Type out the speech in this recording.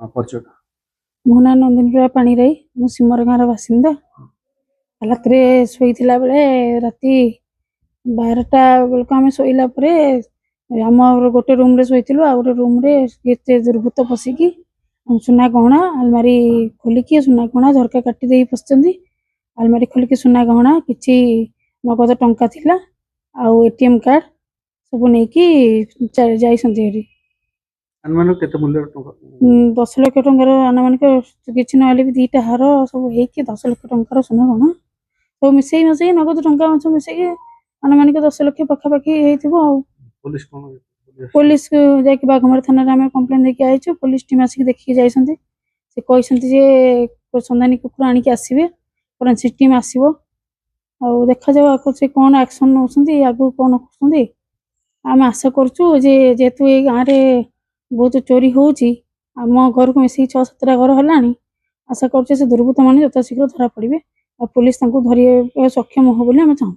परिचय मो ना नंदिनीप्रिया पाणीराई मु सिमर गाँव बासिंदा रात शोला बेले राति 12टा बेलू आम शोला आम गोटे रूम रे शोलु आ गोटे रूम रे दुर्बृत्त पशिकी सुना गहना आलमारी खोलिकी सुना गहना झरका काटी दे पशिंट आलमारी खोलिकी सुना गहना किसी नगद टंका थिला आउ एटीएम कार्ड सब नहीं जाइए अनुमान केते मूल्य टंका 10 लाख टंकार आनुमानिक किसी ना भी 2टा हार सब हो 10 लाख टंकार सुना गहना सब मिसई मसई नगद टंका माछ मिसई आनुमानिक 10 लाख पाखापाखि पुलिस कोन पुलिस जाकि बाघमारी थाना आम कम्प्लेन देके आई पुलिस टीम आसिक देखिए जाइए से कहते संधानी कुकुर आणिक आसवे फोरेंसिक टीम आसो आ देखा जाओ से कौन एक्शन नौ आगू कौन कर आम आशा करूँ जेहेतु ये गाँव में बहुत चोरी होम घर को मिसिक 6-7टा घर है आशा करुचे से दुर्बृत्त मैंने यथाशीघ्र धरा पड़े और पुलिस धरिया सक्षम हो बोली आम चाहूँ।